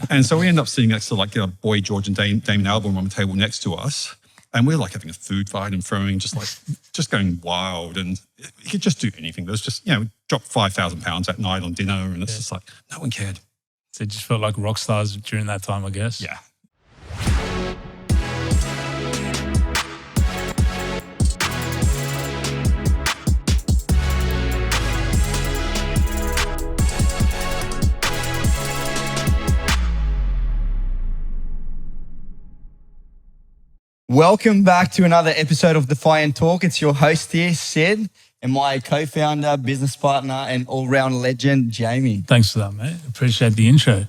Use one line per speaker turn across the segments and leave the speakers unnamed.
And so we end up sitting next to like Boy George and Damon Albarn on the table next to us. And we're like having a food fight and throwing, just going wild. And he could just do anything. There was just, we dropped 5,000 pounds that night on dinner. And it's just like, no one cared.
So it just felt like rock stars during that time, I guess.
Yeah.
Welcome back to another episode of Defiant Talk. It's your host here, Sid, and my co-founder, business partner, and all-round legend, Jamie.
Thanks for that, mate. Appreciate the intro.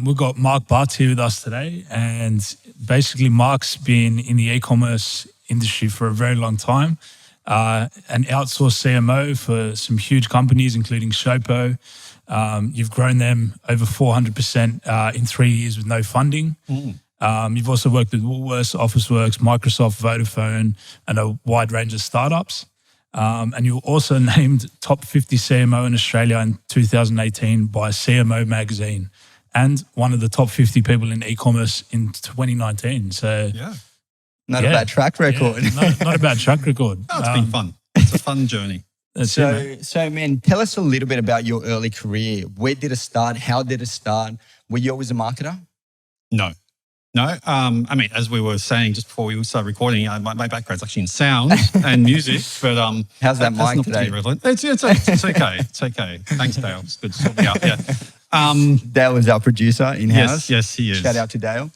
We've got Mark Baartse here with us today, and basically Mark's been in the e-commerce industry for a very long time, an outsourced CMO for some huge companies, including Showpo. You've grown them over 400% in 3 years with no funding. You've also worked with Woolworths, Officeworks, Microsoft, Vodafone, and a wide range of startups. And you were also named top 50 CMO in Australia in 2018 by CMO magazine, and one of the top 50 people in e-commerce in 2019. So,
not a bad track record.
Yeah, not a bad track record.
Oh, it's been fun. It's a fun journey.
So, man, tell us a little bit about your early career. Where did it start? How did it start? Were you always a marketer?
No. I mean, as we were saying just before we started recording, my background's actually in sound and music, but
how's that mic today?
It's okay. It's okay. Thanks, Dale. It's good to sort me out. Yeah.
Dale is our producer in-house.
Yes, he is.
Shout out to Dale.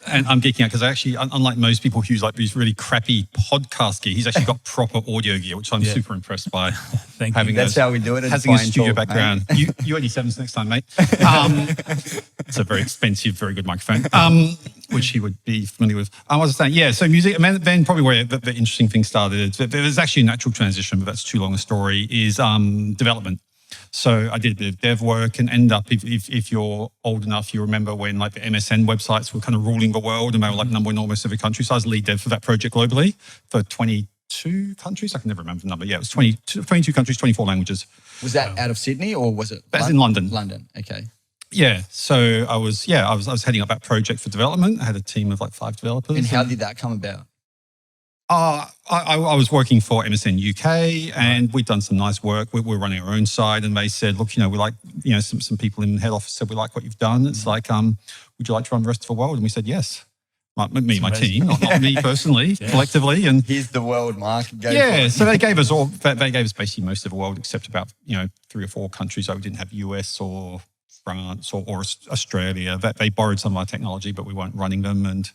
And I'm geeking out because actually, unlike most people who use like these really crappy podcast gear, he's actually got proper audio gear, which I'm super impressed by.
Thank
you. That's how we do it.
Having a studio background. You 87s next time, mate. It's a very expensive, very good microphone, which he would be familiar with. I was saying, so music, and then probably where the interesting thing started, there was actually a natural transition, but that's too long a story, is development. So I did a bit of dev work and ended up, if you're old enough, you remember when like the MSN websites were kind of ruling the world and they were like number one in almost every country. So I was lead dev for that project globally for 22 countries. I can never remember the number. Yeah, it was 22 countries, 24 languages.
Was that out of Sydney or was it?
That's in London.
London, okay.
Yeah, so I was heading up that project for development. I had a team of like 5 developers.
And how did that come about?
I was working for MSN UK and we'd done some nice work. We were running our own site and they said, look, we like, some people in head office said, we like what you've done. It's like, would you like to run the rest of the world? And we said, yes. My team, not me personally, collectively. And
here's the world, Mark.
So they gave us basically most of the world except about, 3 or 4 countries. So we didn't have US or France or Australia. They borrowed some of our technology, but we weren't running them. And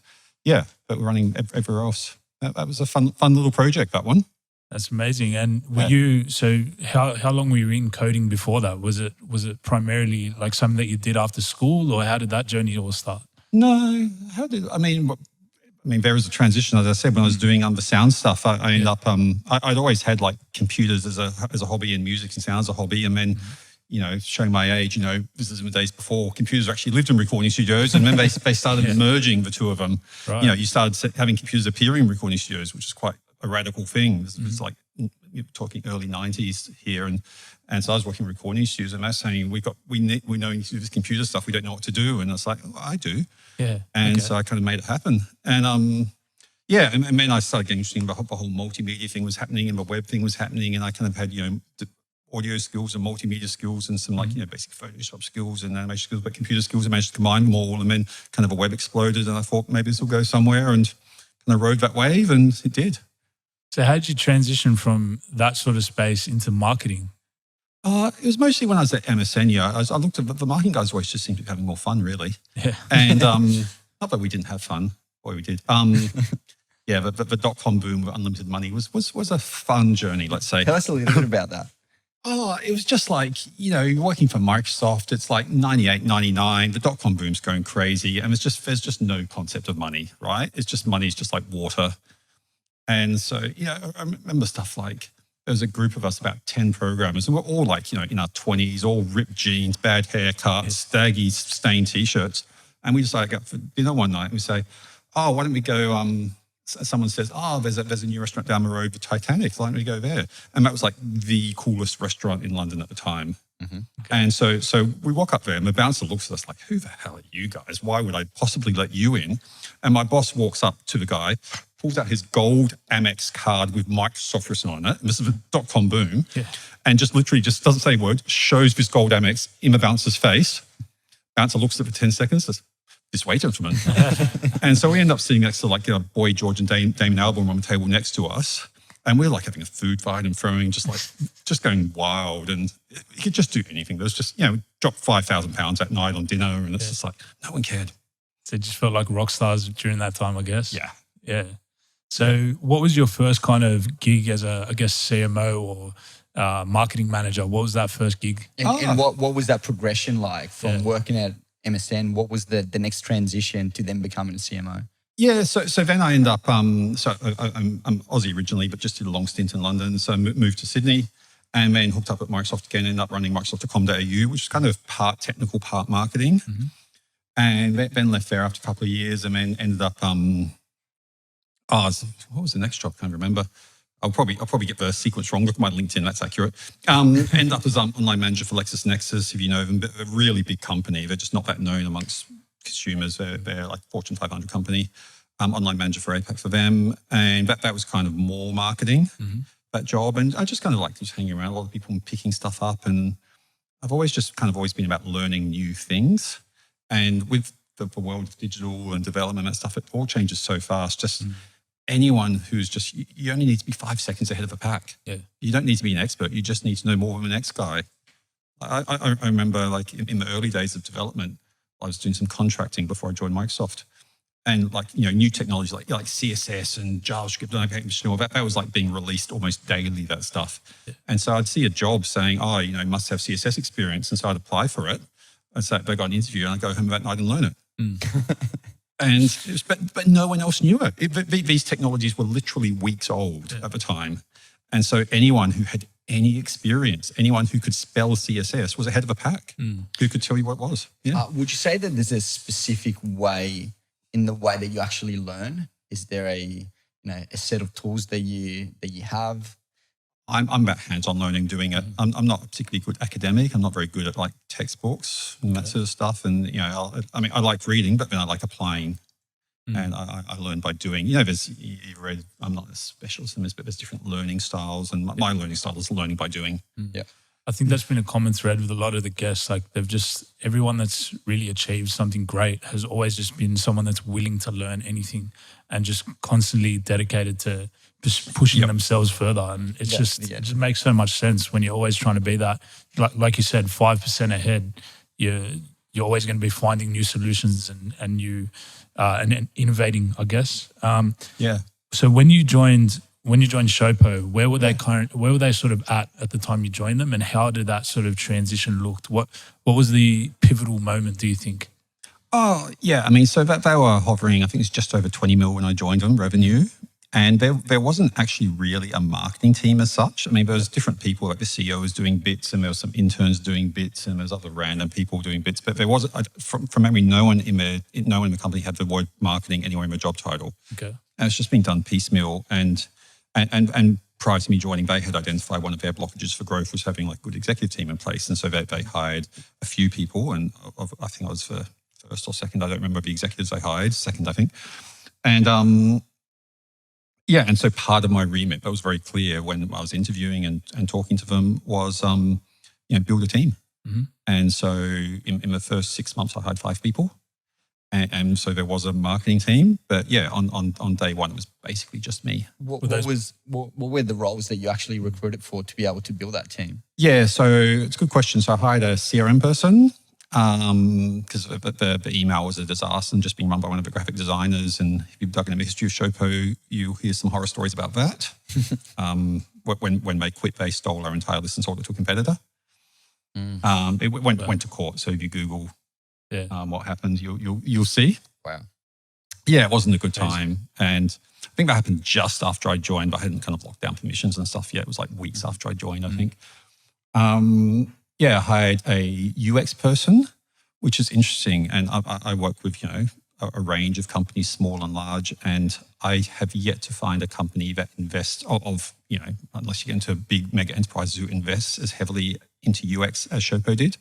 but we're running everywhere else. That was a fun little project, that one.
That's amazing. And were you, so how long were you in coding before that? Was it primarily like something that you did after school, or how did that journey all start?
No, I mean, there was a transition, as I said, when I was doing the sound stuff. I ended up, I'd always had like computers as a hobby and music and sound as a hobby. And then, showing my age, this is in the days before computers actually lived in recording studios. And then they started merging the two of them. Right. You started having computers appearing in recording studios, which is quite a radical thing. It's like, you're talking early 90s here. And so I was working in recording studios and they're saying, we know you do this computer stuff, we don't know what to do. And I was like, well, I do.
Yeah.
And so I kind of made it happen. And and then I started getting interested in the whole multimedia thing was happening and the web thing was happening. And I kind of had, the audio skills and multimedia skills and some basic Photoshop skills and animation skills, but computer skills. I managed to combine them all and then kind of a web exploded and I thought maybe this will go somewhere and kind of rode that wave and it did.
So how did you transition from that sort of space into marketing?
It was mostly when I was at MSN. I looked at the marketing guys always just seemed to be having more fun, really.
Yeah.
And not that we didn't have fun. Boy, we did. The dot-com boom with unlimited money was a fun journey, let's say.
Tell us a little bit about that.
It was just like, you're working for Microsoft. It's like 98, 99. The dot-com boom's going crazy. And there's just no concept of money, right? It's just money's just like water. And so, I remember stuff like there was a group of us, about 10 programmers, and we're all like, in our 20s, all ripped jeans, bad haircuts, staggy stained T-shirts. And we decided to go for dinner one night and we say, why don't we go someone says, "Oh, there's a new restaurant down the road, the Titanic. Why don't we go there?" And that was like the coolest restaurant in London at the time. And so we walk up there, and the bouncer looks at us like, "Who the hell are you guys? Why would I possibly let you in?" And my boss walks up to the guy, pulls out his gold Amex card with Microsoft written on it. And this is a .com boom.
Yeah.
And just literally just doesn't say a word, shows this gold Amex in the bouncer's face. Bouncer looks at it for 10 seconds, says, "This way, gentlemen." And so we end up sitting next to like Boy George and Damon Albarn on the table next to us. And we're like having a food fight and throwing, just going wild. And you could just do anything. There's just, drop £5,000 that night on dinner. And it's just like, no one cared.
So it just felt like rock stars during that time, I guess.
Yeah.
Yeah. So what was your first kind of gig as a, I guess, CMO or marketing manager? What was that first gig?
And what was that progression like from working at MSN? What was the next transition to then becoming a CMO?
Yeah, so then I end up, I'm Aussie originally, but just did a long stint in London. So I moved to Sydney and then hooked up at Microsoft again, ended up running Microsoft.com.au, which is kind of part technical, part marketing. And then left there after a couple of years and then ended up, what was the next job? I can't remember. I'll probably get the sequence wrong. Look at my LinkedIn, that's accurate. End up as online manager for LexisNexis, if you know them, but a really big company. They're just not that known amongst consumers. They're like Fortune 500 company. Online manager for APAC for them. And that was kind of more marketing, that job. And I just kind of like just hanging around a lot of people and picking stuff up. And I've always been about learning new things. And with the world of digital and development and stuff, it all changes so fast. Just anyone who's just, you only need to be 5 seconds ahead of the pack.
Yeah.
You don't need to be an expert. You just need to know more than the next guy. I remember like in the early days of development, I was doing some contracting before I joined Microsoft. And like, new technology like CSS and JavaScript and that was like being released almost daily, that stuff. Yeah. And so I'd see a job saying, must have CSS experience. And so I'd apply for it. And so they got an interview and I'd go home that night and learn it. And but no one else knew it. These technologies were literally weeks old at the time. And so anyone who had any experience, anyone who could spell CSS was ahead of the pack, who could tell you what it was. Yeah.
Would you say that there's a specific way in the way that you actually learn? Is there a set of tools that you have?
I'm about hands-on learning, doing it. I'm not particularly good academic. I'm not very good at like textbooks and that sort of stuff. And I like reading, but then I like applying. And I learn by doing. You've read. I'm not a specialist in this, but there's different learning styles, and my learning style is learning by doing.
Yeah.
I think that's been a common thread with a lot of the guests. Like everyone that's really achieved something great has always just been someone that's willing to learn anything and just constantly dedicated to just pushing themselves further. And it just makes so much sense when you're always trying to be that, like you said, 5% ahead. You're always going to be finding new solutions and new and innovating, I guess. So when you joined Showpo, where were they sort of at the time you joined them, and how did that sort of transition look? What was the pivotal moment, do you think?
Oh, yeah. So that they were hovering, I think it's just over 20 mil when I joined them, revenue. And there wasn't actually really a marketing team as such. There was different people, like the CEO was doing bits and there was some interns doing bits and there was other random people doing bits. But there was, from memory, no one in the company had the word marketing anywhere in the job title.
Okay.
And it's just been done piecemeal. And prior to me joining, they had identified one of their blockages for growth was having like good executive team in place. And so they hired a few people, and I think I was for first or second. I don't remember the executives they hired, second, I think. And and so part of my remit that was very clear when I was interviewing and talking to them was build a team. And so in the first 6 months I hired 5 people. And so there was a marketing team, but on day one, it was basically just me.
What were the roles that you actually recruited for to be able to build that team?
Yeah, so it's a good question. So I hired a CRM person because the email was a disaster and just being run by one of the graphic designers. And if you've dug into the history of Showpo, you'll hear some horror stories about that. When they quit, they stole our entire list and sold it to a competitor. It went to court. So if you Google what happened, you'll see.
Wow.
Yeah, it wasn't a good time. And I think that happened just after I joined, but I hadn't kind of locked down permissions and stuff yet. It was like weeks after I joined, I think. I hired a UX person, which is interesting. And I work with, a range of companies, small and large, and I have yet to find a company that invests unless you get into big mega enterprises who invest as heavily into UX as Showpo did.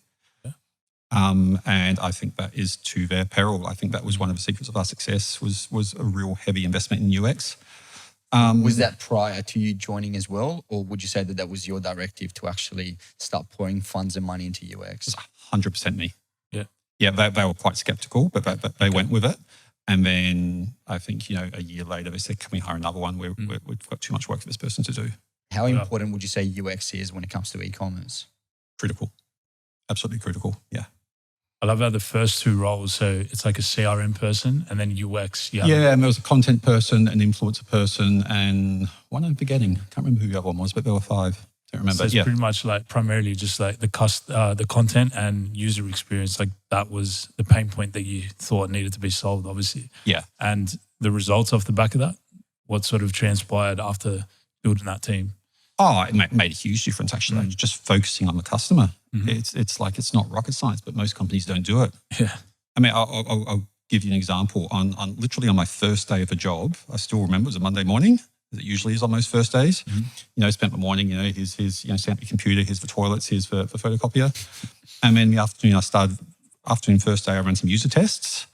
And I think that is to their peril. I think that was one of the secrets of our success was a real heavy investment in UX.
Was that prior to you joining as well? Or would you say that was your directive to actually start pouring funds and money into UX?
100% me.
Yeah.
They were quite skeptical, but they went with it. And then I think, a year later, they said, can we hire another one? We've got too much work for this person to do.
How important would you say UX is when it comes to e-commerce?
Critical. Absolutely critical. Yeah.
I love how the first two roles, so it's like a CRM person and then UX.
Yeah, and there was a content person, an influencer person, and one I'm forgetting. Can't remember who the other one was, but there were 5. Don't remember.
So it's pretty much like primarily just like the content and user experience. Like that was the pain point that you thought needed to be solved, obviously.
Yeah.
And the results off the back of that, what sort of transpired after building that team?
Oh, it made a huge difference, actually. Just focusing on the customer.
Mm-hmm.
It's like it's not rocket science, but most companies don't do it.
Yeah.
I mean, I'll give you an example. On literally on my first day of the job, I still remember it was a Monday morning, as it usually is on most first days.
Mm-hmm.
Spent the morning, here's set up your computer, here's the toilets, here's the photocopier. And then in the afternoon, first day, I ran some user tests.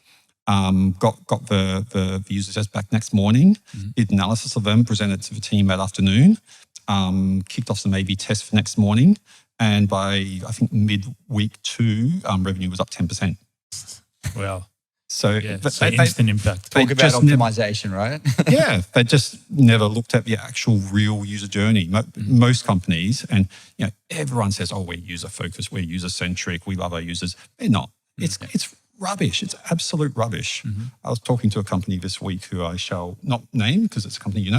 Got the user tests back next morning, did analysis of them, presented to the team that afternoon, kicked off some A/B tests for next morning. And by, I think, midweek 2, revenue was up 10%.
Wow.
So,
instant impact.
Talk about optimization, right?
Yeah, they just never looked at the actual real user journey. Most companies, and everyone says, "Oh, we're user focused, we're user centric, we love our users." They're not. It's rubbish. It's absolute rubbish. I was talking to a company this week who I shall not name because it's a company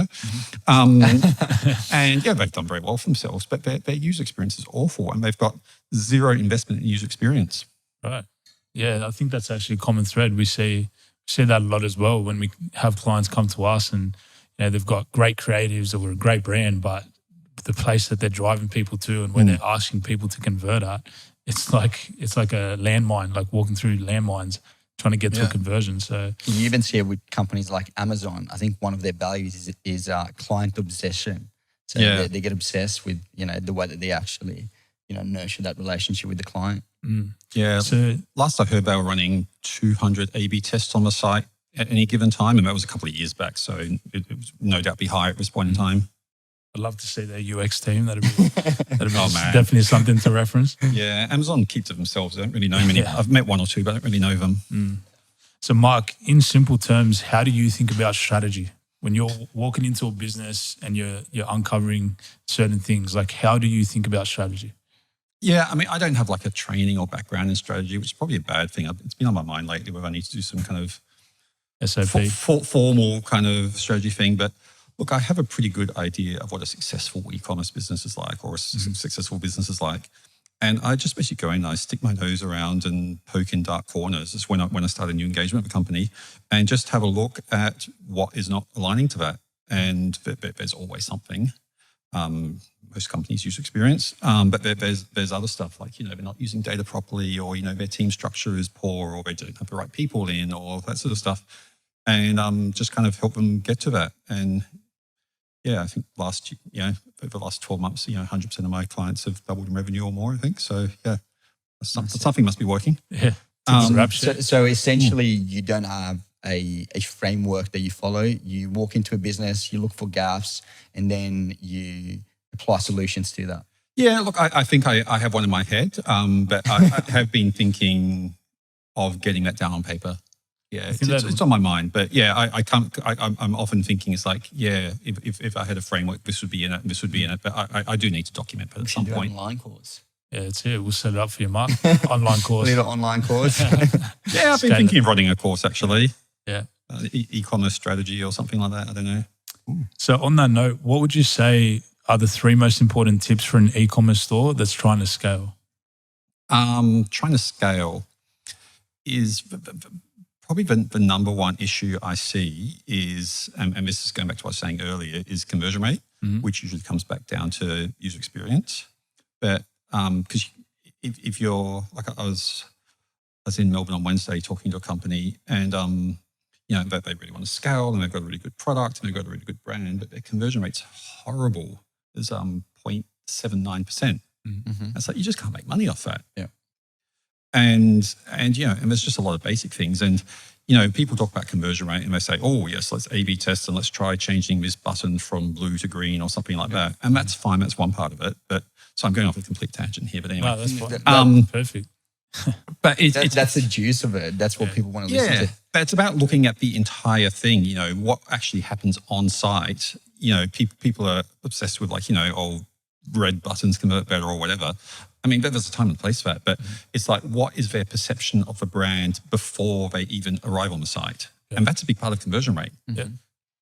and they've done very well for themselves, but their user experience is awful, and they've got zero investment in user experience.
Right. Yeah, I think that's actually a common thread. We see that a lot as well when we have clients come to us and they've got great creatives or a great brand, but the place that they're driving people to and when they're asking people to convert at, it's like a landmine, like walking through landmines, trying to get to a conversion. So
you even see it with companies like Amazon. I think one of their values is client obsession. So they get obsessed with the way that they actually nurture that relationship with the client.
Yeah. So last I heard, they were running 200 A/B tests on the site at any given time, and that was a couple of years back. So it was no doubt be high at this point in time.
I'd love to see their UX team. That'd be definitely something to reference.
Yeah, Amazon keep to themselves. I don't really know many. I've met 1 or 2, but I don't really know them.
So Mark, in simple terms, how do you think about strategy? When you're walking into a business and you're uncovering certain things, like how do you think about strategy?
Yeah, I mean, I don't have like a training or background in strategy, which is probably a bad thing. It's been on my mind lately whether I need to do some kind of
SOP,
formal kind of strategy thing. But look, I have a pretty good idea of what a successful e-commerce business is like, or a successful business is like. And I just basically go in and I stick my nose around and poke in dark corners. It's when I start a new engagement with a company and just have a look at what is not aligning to that. And there's always something. Most companies use experience, but there's other stuff like, they're not using data properly, or, their team structure is poor, or they don't have the right people in, or that sort of stuff. And just kind of help them get to that. And I think over the last 12 months, 100% of my clients have doubled in revenue or more, I think. So something must be working.
Yeah.
So essentially you don't have a framework that you follow. You walk into a business, you look for gaps, and then you apply solutions to that.
Yeah, look, I think I have one in my head, but I have been thinking of getting that down on paper. Yeah, it's on my mind, but I can't. I'm often thinking it's like, if I had a framework, this would be in it, and this would be in it. But I do need to document it at some point.
Online course.
Yeah, it's here. We'll set it up for you, Mark. Online course.
Little online course.
Yeah, I've been thinking of running a course actually.
Yeah,
e-commerce strategy or something like that. I don't know.
So on that note, what would you say are the 3 most important tips for an e-commerce store that's trying to scale?
Trying to scale is probably the number one issue I see is, and this is going back to what I was saying earlier, is conversion rate, which usually comes back down to user experience. But because if you're, like I was was in Melbourne on Wednesday talking to a company, and they really want to scale, and they've got a really good product, and they've got a really good brand, but their conversion rate's horrible. It's 0.79%. It's like you just can't make money off that.
Yeah.
And there's just a lot of basic things. And people talk about conversion rate and they say, oh yes, let's A/B test and let's try changing this button from blue to green or something like that. And that's fine. That's one part of it. But so I'm going off a complete tangent here. But anyway,
no, that's fine. Perfect.
But
that's the juice of it. That's what people want to listen to.
But it's about looking at the entire thing. What actually happens on site. People are obsessed with red buttons convert better or whatever. I mean, there's a time and place for that, but it's like, what is their perception of the brand before they even arrive on the site? Yeah. And that's a big part of conversion rate.
Yeah,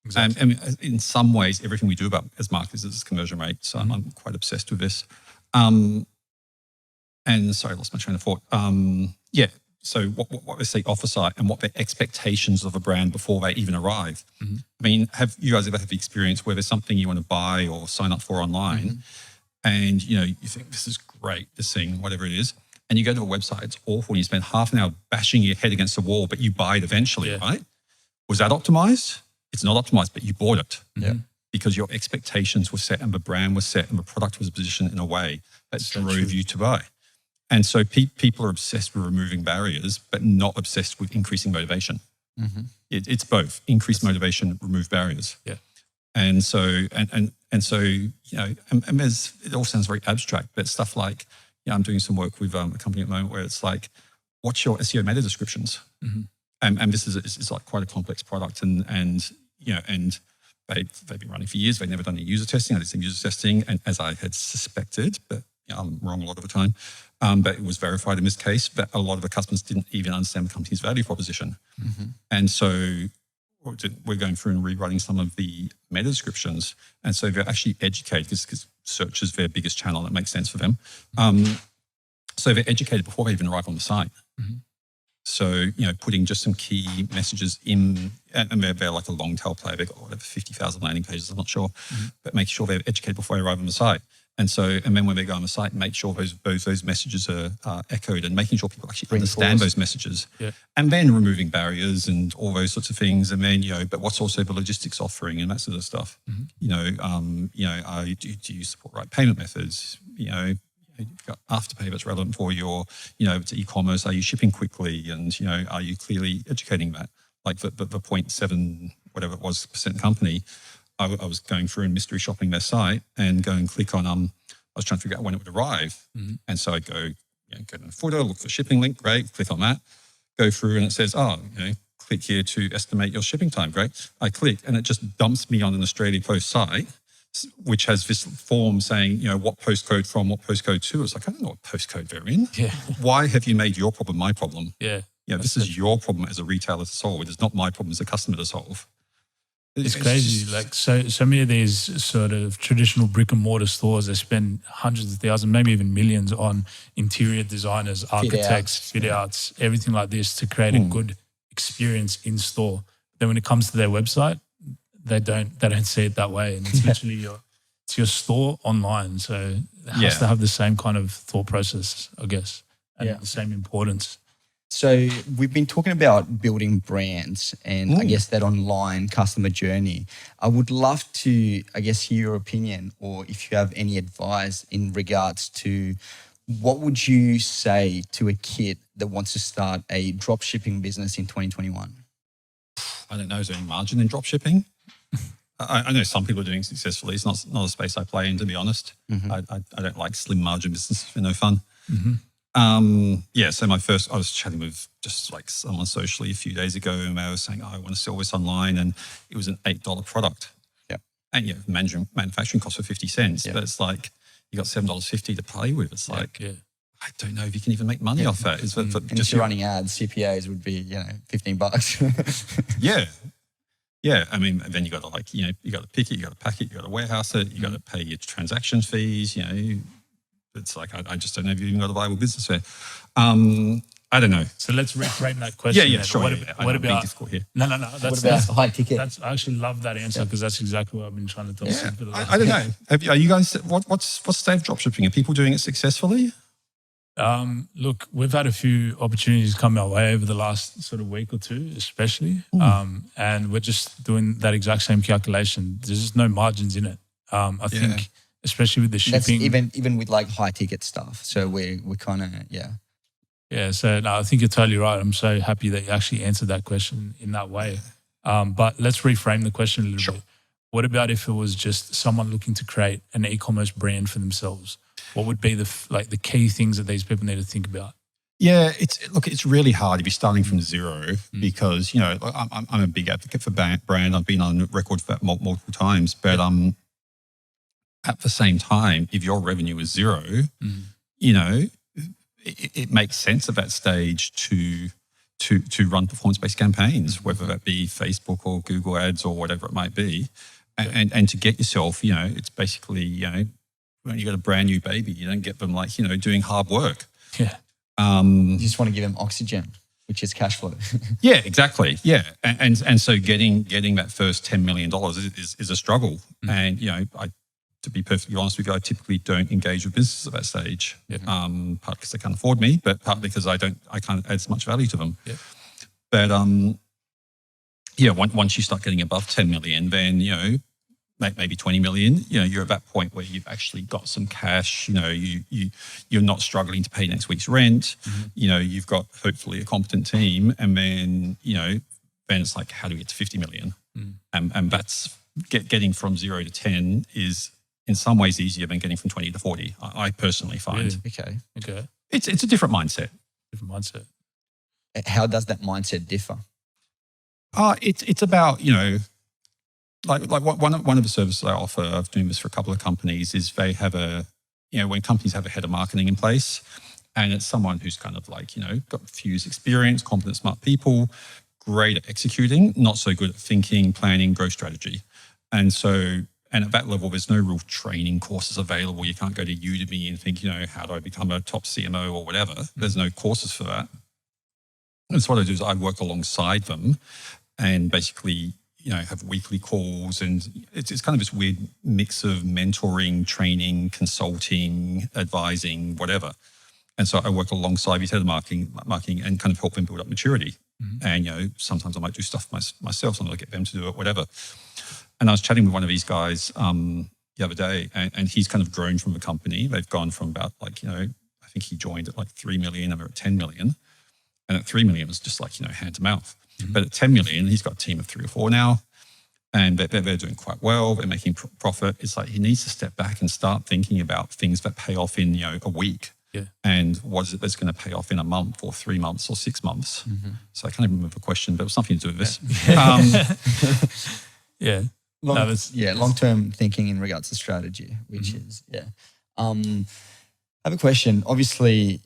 exactly.
And in some ways, everything we do about as marketers is conversion rate. So I'm quite obsessed with this. And sorry, I lost my train of thought. So what they say off the site and what their expectations of a brand before they even arrive. I mean, have you guys ever had the experience where there's something you want to buy or sign up for online, and you think this is great, this thing, whatever it is, and you go to a website, it's awful, and you spend half an hour bashing your head against the wall, but you buy it eventually, right? Was that optimized? It's not optimized, but you bought it. Because your expectations were set and the brand was set and the product was positioned in a way that drove you to buy. And so people are obsessed with removing barriers, but not obsessed with increasing motivation. It's both increase motivation, remove barriers. Yeah. And so, and so, there's, it all sounds very abstract, but stuff like, I'm doing some work with a company at the moment where it's like, what's your SEO meta descriptions? And this is like quite a complex product, and they've been running for years. They've never done any user testing. I did some user testing, and as I had suspected, but I'm wrong a lot of the time. But it was verified in this case that a lot of the customers didn't even understand the company's value proposition. And so we're going through and rewriting some of the meta descriptions. And so they're actually educated, because search is their biggest channel. That makes sense for them. So they're educated before they even arrive on the site. So, putting just some key messages in, and they're like a long tail player. They've got whatever 50,000 landing pages, I'm not sure, but make sure they're educated before they arrive on the site. And then when they go on the site, make sure those messages are echoed, and making sure people actually understand those messages. And then removing barriers and all those sorts of things. And then, but what's also the logistics offering and that sort of stuff. Do you support right payment methods? You've got Afterpay that's relevant for your, it's e-commerce. Are you shipping quickly? And, are you clearly educating that? Like the 0.7, whatever it was, % company, I was going through and mystery shopping their site and go and click on, I was trying to figure out when it would arrive. And so I'd go to the footer, look for the shipping link, great, click on that, go through and it says, click here to estimate your shipping time, great. I click and it just dumps me on an Australia Post site, which has this form saying, what postcode from, what postcode to. It's like, I don't know what postcode they're in. Why have you made your problem my problem? This is your problem as a retailer to solve. It is not my problem as a customer to solve.
It's crazy. Like so many of these sort of traditional brick and mortar stores, they spend hundreds of thousands, maybe even millions on interior designers, architects, fit outs, everything like this to create a good experience in store. Then when it comes to their website, they don't see it that way, and it's literally your store online. So it has to have the same kind of thought process, I guess, and the same importance.
So we've been talking about building brands and I guess that online customer journey. I would love to, hear your opinion, or if you have any advice in regards to what would you say to a kid that wants to start a drop shipping business in 2021?
I don't know. Is there any margin in drop shipping? I know some people are doing it successfully. It's not a space I play in, to be honest. I don't like slim margin business. They're no fun. So I was chatting with just like someone socially a few days ago, and they were saying, I want to sell this online, and it was an $8 product. And manufacturing costs were 50 cents, but it's like you got $7.50 to play with. It's like, I don't know if you can even make money off that.
And if you're running ads, CPAs would be, $15.
Yeah, I mean, then you got to you got to pick it, you got to pack it, you got to warehouse it, you got to pay your transaction fees. It's like I just don't know if you've even got a viable business there. I don't know.
So let's reframe that question.
Sure.
What about being
difficult
here? No.
What about high ticket?
I actually love that answer, because that's exactly what I've been trying to tell people.
I don't know. Are you guys? What's the state of dropshipping? Are people doing it successfully?
Look, we've had a few opportunities come our way over the last sort of week or two, especially, and we're just doing that exact same calculation. There's just no margins in it. I think, especially with the shipping,
that's even with like high ticket stuff. So we kind of
Yeah, so no, I think you're totally right. I'm so happy that you actually answered that question in that way. But let's reframe the question a little bit. What about if it was just someone looking to create an e-commerce brand for themselves? What would be the key things that these people need to think about?
Yeah, it's really hard if you're starting from zero because, I'm a big advocate for brand. I've been on record for that multiple times. But at the same time, if your revenue is zero, it makes sense at that stage to run performance-based campaigns, whether that be Facebook or Google ads or whatever it might be. And to get yourself, it's basically, when you got a brand new baby, you don't get them doing hard work.
Yeah.
You just want to give them oxygen, which is cash flow.
Yeah, exactly. Yeah. And so getting that first $10 million is a struggle. And, to be perfectly honest with you, I typically don't engage with businesses at that stage. Partly because they can't afford me, but partly because I can't add as much value to them.
Yeah.
But once you start getting above 10 million, then maybe 20 million, you're at that point where you've actually got some cash. You're not struggling to pay next week's rent. You've got hopefully a competent team, and then then it's like, how do we get to 50 million? And that's getting from 0 to 10 is in some ways easier than getting from 20 to 40. I personally find.
Really?
Okay.
It's a different mindset.
How does that mindset differ?
It's about, like one of the services I offer, I've doing this for a couple of companies, is they have when companies have a head of marketing in place, and it's someone who's kind of like, got a few years experience, competent, smart people, great at executing, not so good at thinking, planning, growth strategy. And at that level, there's no real training courses available. You can't go to Udemy and think, how do I become a top CMO or whatever? There's no courses for that. And so what I do is I work alongside them and basically, have weekly calls, and it's kind of this weird mix of mentoring, training, consulting, advising, whatever. And so I work alongside these head of marketing and kind of help them build up maturity. And, sometimes I might do stuff myself, sometimes I get them to do it, whatever. And I was chatting with one of these guys the other day, and he's kind of grown from the company. They've gone from about I think he joined at 3 million, and they're at 10 million. And at 3 million, it was just hand to mouth. But at 10 million, he's got a team of 3 or 4 now, and they're doing quite well. They're making profit. It's like he needs to step back and start thinking about things that pay off in, a week.
Yeah.
And what is it that's going to pay off in a month or 3 months or 6 months? So I can't even remember the question, but it was something to do with this.
Yeah.
Long-term thinking in regards to strategy, which is, I have a question. Obviously,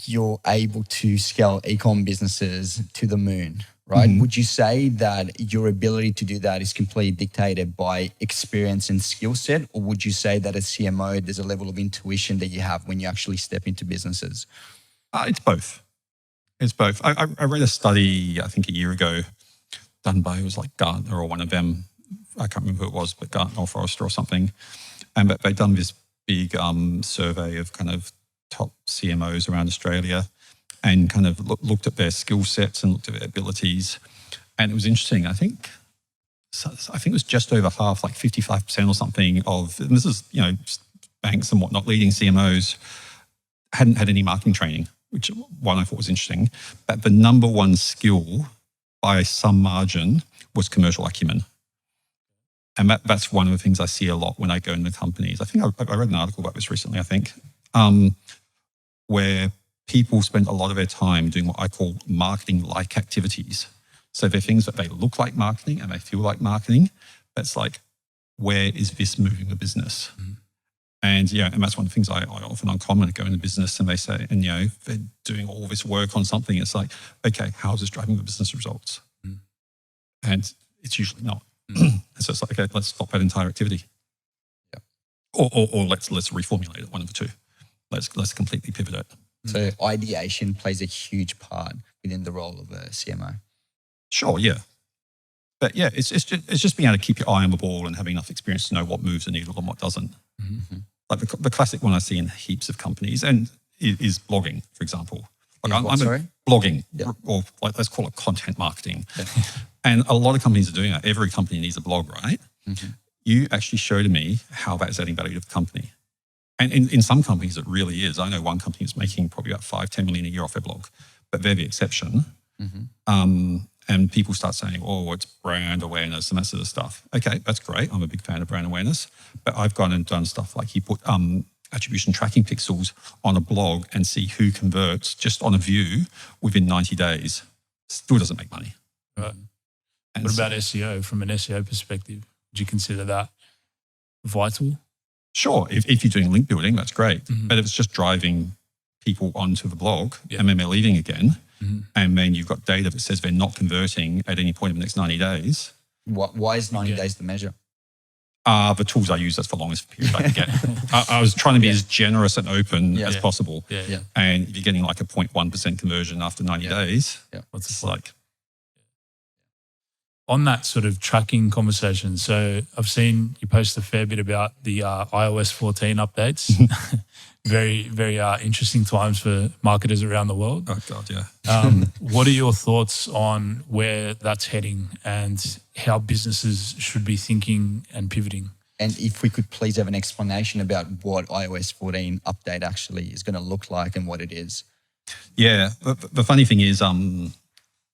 you're able to scale e-com businesses to the moon, right? Would you say that your ability to do that is completely dictated by experience and skill set? Or would you say that as CMO, there's a level of intuition that you have when you actually step into businesses?
It's both. I read a study, I think a year ago, done by, it was like Gartner or one of them. I can't remember who it was, but Gartner or Forrester or something. And but they'd done this big survey of kind of top CMOs around Australia, and kind of looked at their skill sets and looked at their abilities. And it was interesting. I think it was just over half, like 55% or something of, and this is, banks and whatnot, leading CMOs hadn't had any marketing training, which one I thought was interesting. But the number one skill by some margin was commercial acumen. And that's one of the things I see a lot when I go into companies. I think I read an article about this recently, I think, where people spend a lot of their time doing what I call marketing-like activities. So they're things that they look like marketing and they feel like marketing. But it's like, where is this moving the business? And and that's one of the things I often uncommonly go into business and they say, and they're doing all this work on something. It's like, okay, how is this driving the business results? And it's usually not. So it's like, okay, let's stop that entire activity. Or let's reformulate it, one of the two. Let's completely pivot it.
So ideation plays a huge part within the role of a CMO.
Sure, yeah. But yeah, it's just being able to keep your eye on the ball and having enough experience to know what moves the needle and what doesn't. Like the classic one I see in heaps of companies, and is blogging, for example. Like
Sorry?
Blogging,
Yeah.
or like let's call it content marketing.
Yeah.
And a lot of companies are doing that. Every company needs a blog, right?
Mm-hmm.
You actually show to me how that is adding value to the company. And in some companies, it really is. I know one company is making probably about 5-10 million a year off their blog, but they're the exception.
Mm-hmm.
And people start saying, oh, it's brand awareness and that sort of stuff. Okay, that's great. I'm a big fan of brand awareness. But I've gone and done stuff like you put attribution tracking pixels on a blog and see who converts just on a view within 90 days. Still doesn't make money.
Right.
And
What about SEO from an SEO perspective? Would you consider that vital?
Sure, if you're doing link building, that's great. But if it's just driving people onto the blog and then they're leaving again, and then you've got data that says they're not converting at any point in the next 90 days.
Why is 90 days the measure?
The tools I use, that's the longest period I can get. I was trying to be as generous and open as possible.
Yeah.
And if you're getting like a 0.1% conversion after 90 days,
What's
it's
the point?
like...
On that sort of tracking conversation, so I've seen you post a fair bit about the iOS 14 updates. Very, very interesting times for marketers around the world.
Oh, God, yeah.
What are your thoughts on where that's heading and how businesses should be thinking and pivoting?
And if we could please have an explanation about what iOS 14 update actually is going to look like and what it is.
Yeah, the funny thing is...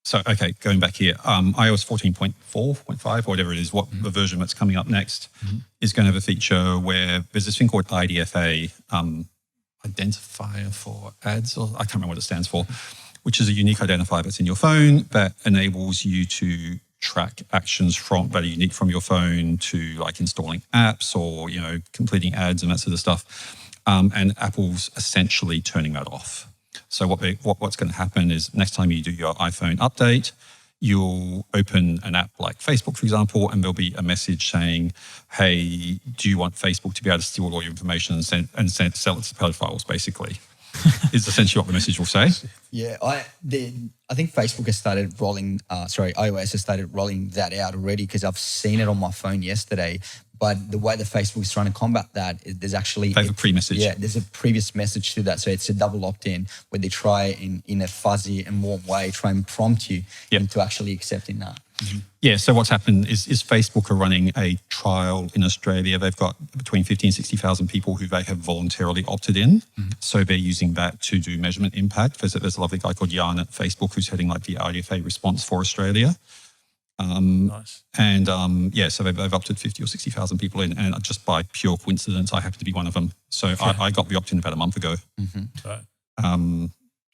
So, okay, going back here, iOS 14.4, 0.5, or whatever it is, what the version that's coming up next is going to have a feature where there's this thing called IDFA, Identifier for Ads, or I can't remember what it stands for, which is a unique identifier that's in your phone that enables you to track actions that are unique from your phone to like installing apps or, completing ads and that sort of stuff. And Apple's essentially turning that off. So what's going to happen is next time you do your iPhone update, you'll open an app like Facebook, for example, and there'll be a message saying, hey, do you want Facebook to be able to steal all your information and sell it to pedophiles, basically, is essentially what the message will say.
Yeah, I think Facebook has started rolling, iOS has started rolling that out already because I've seen it on my phone yesterday. But the way that Facebook is trying to combat that, there's actually...
They have a pre-message.
Yeah, there's a previous message to that. So it's a double opt-in where they try in a fuzzy and warm way, try and prompt you into actually accepting that.
Yeah, so what's happened is Facebook are running a trial in Australia. They've got between 50 and 60,000 people who they have voluntarily opted in. So they're using that to do measurement impact. There's a lovely guy called Jan at Facebook who's heading like the IDFA response for Australia.
Nice.
And so they've opted 50 or 60,000 people in, and just by pure coincidence, I happen to be one of them. So I got the opt-in about a month ago.
Right.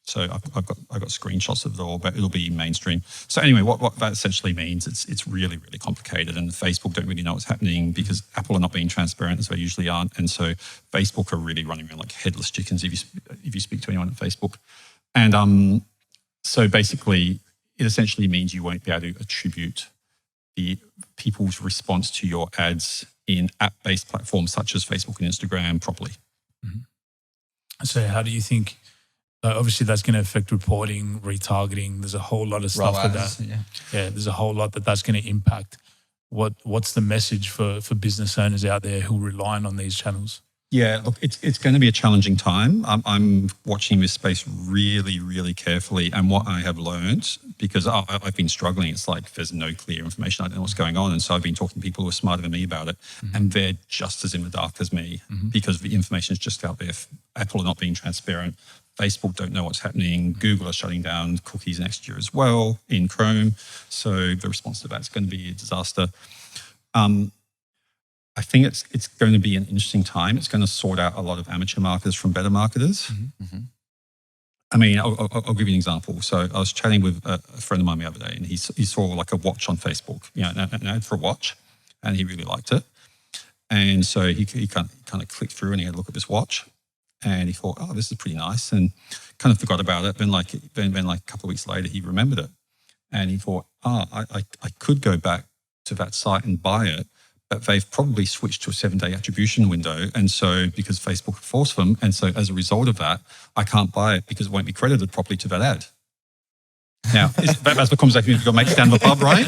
So I've got screenshots of it all, but it'll be mainstream. So anyway, what that essentially means, it's really, really complicated, and Facebook don't really know what's happening because Apple are not being transparent as they usually aren't, and so Facebook are really running around like headless chickens if you speak to anyone at Facebook. And so basically, it essentially means you won't be able to attribute the people's response to your ads in app-based platforms such as Facebook and Instagram properly.
So how do you think, obviously that's going to affect reporting, retargeting, there's a whole lot of stuff there's a whole lot that's going to impact. What's the message for business owners out there who rely on these channels?
Yeah, look, it's going to be a challenging time. I'm watching this space really, really carefully. And what I have learned, because I've been struggling, it's like there's no clear information. I don't know what's going on. And so I've been talking to people who are smarter than me about it. And they're just as in the dark as me because the information is just out there. Apple are not being transparent. Facebook don't know what's happening. Google are shutting down cookies next year as well in Chrome. So the response to that's going to be a disaster. I think it's going to be an interesting time. It's going to sort out a lot of amateur marketers from better marketers. I mean, I'll give you an example. So I was chatting with a friend of mine the other day, and he saw like a watch on Facebook, an ad for a watch, and he really liked it. And so he kind of clicked through and he had a look at this watch, and he thought, oh, this is pretty nice, and kind of forgot about it. Then like a couple of weeks later, he remembered it, and he thought, I could go back to that site and buy it. But they've probably switched to a 7-day attribution window. And so because Facebook forced them, and so as a result of that, I can't buy it because it won't be credited properly to that ad. Now, that's the conversation you've got to make down the pub, right?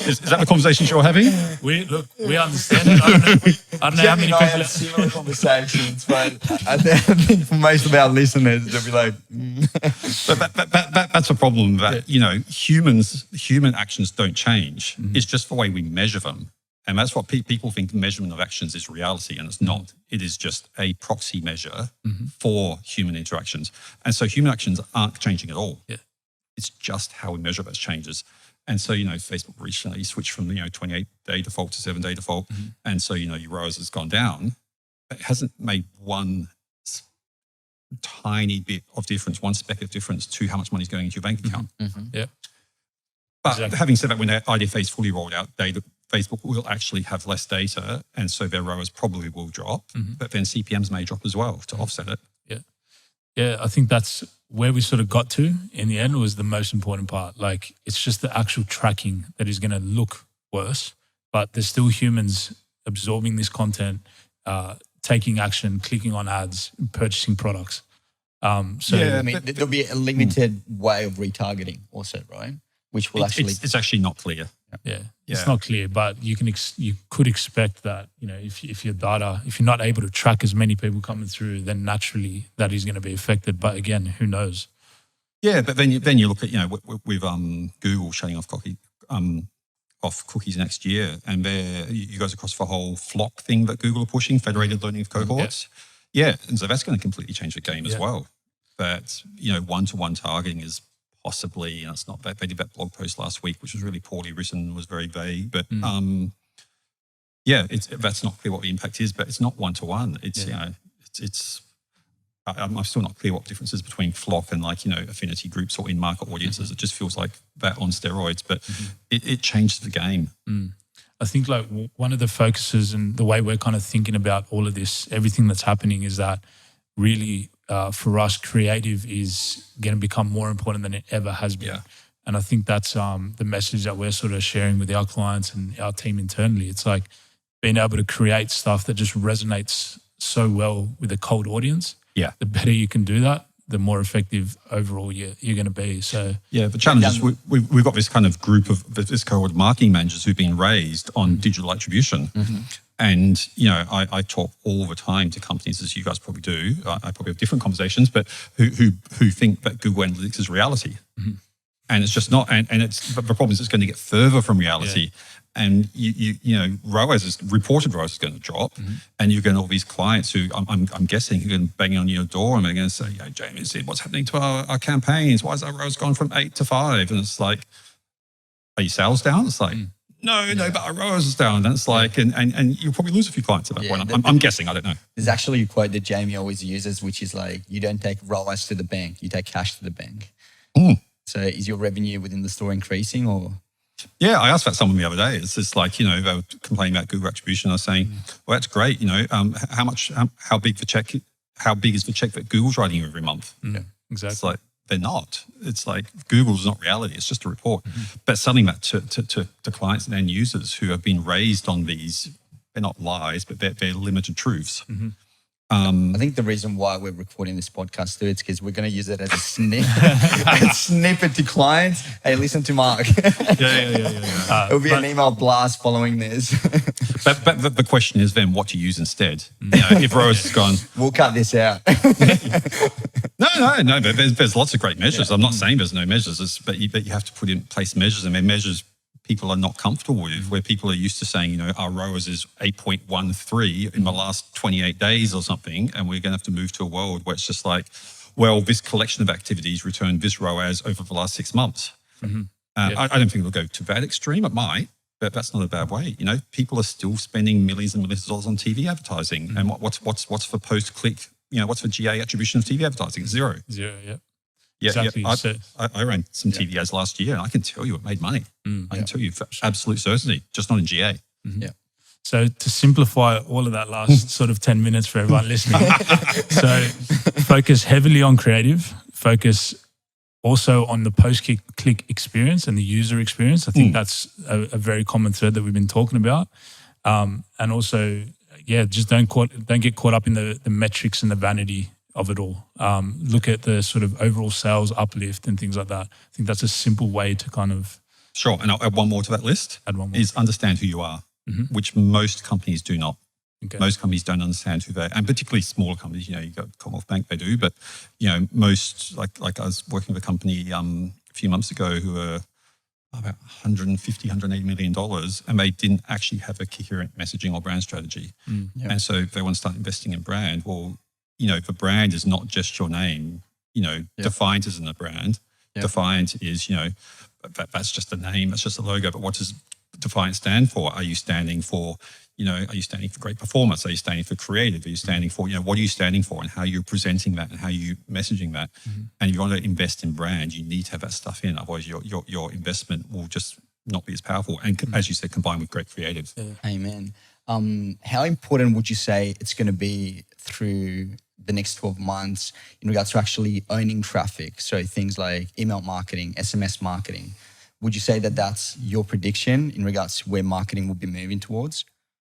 Is that the conversations you're having?
We understand it. I don't know how many
I
people.
have similar conversations, but I think for most of our listeners, they'll be like,
But that's a problem. That human actions don't change. It's just the way we measure them, and that's what people think. Measurement of actions is reality, and it's not. It is just a proxy measure for human interactions, and so human actions aren't changing at all.
Yeah.
It's just how we measure those changes. And so, Facebook recently switched from 28-day default to 7-day default, and so your ROAS has gone down. It hasn't made one tiny bit of difference, one speck of difference to how much money is going into your bank account.
Yeah.
But having said that, when their IDFA is fully rolled out, Facebook will actually have less data, and so their ROAS probably will drop. But then CPMs may drop as well to offset it.
Yeah, I think that's where we sort of got to in the end was the most important part. Like, it's just the actual tracking that is going to look worse, but there's still humans absorbing this content, taking action, clicking on ads, purchasing products.
I mean, there'll be a limited way of retargeting also, right? Which will
it's actually not clear.
Yeah, it's not clear, but you could expect that, if your data, if you're not able to track as many people coming through, then naturally that is going to be affected. But again, who knows?
Yeah, but then you look at with Google shutting off cookies next year, and you guys across the whole flock thing that Google are pushing, federated learning of cohorts. Yeah, and so that's going to completely change the game as well. But one-to-one targeting is possibly, and it's not that they did that blog post last week, which was really poorly written, was very vague. But that's not clear what the impact is. But it's not one-to-one. I'm still not clear what the difference is between flock and affinity groups or in-market audiences. It just feels like that on steroids. But it changed the game.
I think one of the focuses and the way we're kind of thinking about all of this, everything that's happening, is that really for us, creative is going to become more important than it ever has been. And I think that's the message that we're sort of sharing with our clients and our team internally. It's like being able to create stuff that just resonates so well with a cold audience. Yeah. The better you can do that, the more effective overall you're going to be. So
the challenge is we've got this kind of group of this cohort of marketing managers who've been raised on digital attribution. And, I talk all the time to companies, as you guys probably do. I probably have different conversations, but who think that Google Analytics is reality. And it's just not. And the problem is it's going to get further from reality. And, reported ROAS is going to drop. And you're going to have all these clients who I'm guessing are going to bang on your door and they're going to say, Jamie, what's happening to our campaigns? Why has our ROAS gone from 8 to 5? And it's like, are your sales down? It's like, no, but our ROAS is down. And it's like, and you'll probably lose a few clients at that point. I'm guessing, I don't know.
There's actually a quote that Jamie always uses, which is like, you don't take ROAS to the bank, you take cash to the bank. So is your revenue within the store increasing or?
Yeah, I asked that someone the other day. It's just like, they were complaining about Google attribution. I was saying, well, that's great. How big is the check that Google's writing you every month?
Yeah, exactly.
It's like, they're not. It's like Google's not reality. It's just a report. But selling that to clients and end users who have been raised on these, they're not lies, but they're limited truths.
I think the reason why we're recording this podcast too, it's because we're going to use it as a snippet to clients. Hey, listen to Mark. It'll be an email blast following this.
But the question is then what to use instead. If ROAS has gone,
we'll cut this out.
No. But there's lots of great measures. I'm not saying there's no measures, but you have to put in place measures, and they're measures people are not comfortable with, where people are used to saying, our ROAS is 8.13 in the last 28 days or something, and we're going to have to move to a world where it's just like, well, this collection of activities returned this ROAS over the last 6 months. I don't think it'll go to that extreme. It might, but that's not a bad way. People are still spending millions and millions of dollars on TV advertising, and what's for post-click? What's for GA attribution of TV advertising? It's zero. Yeah,
exactly.
I ran some TV ads last year, and I can tell you it made money. I can tell you for absolute certainty, just not in GA.
So to simplify all of that last sort of 10 minutes for everyone listening, so focus heavily on creative, focus also on the post-click experience and the user experience. I think that's a very common thread that we've been talking about. And also, just don't get caught up in the metrics and the vanity of it all. Look at the sort of overall sales uplift and things like that. I think that's a simple way to kind of
Sure. And I'll add one more to that list.
Add one more.
Is understand who you are, which most companies do not.
Okay.
Most companies don't understand who they, and particularly smaller companies. You got Commonwealth Bank, they do, but most like I was working with a company a few months ago who were about $180 million, and they didn't actually have a coherent messaging or brand strategy. And so they want to start investing in brand. Well, the brand is not just your name. Defiant isn't a brand. Defiant is, that's just a name, that's just a logo. But what does Defiant stand for? Are you standing for great performance? Are you standing for creative? Are you standing for, what are you standing for, and how you're presenting that and how you're messaging that? And if you want to invest in brand, you need to have that stuff in. Otherwise, your investment will just not be as powerful. And as you said, combined with great creative.
Amen. How important would you say it's going to be through the next 12 months in regards to actually owning traffic? So things like email marketing, SMS marketing. Would you say that that's your prediction in regards to where marketing will be moving towards?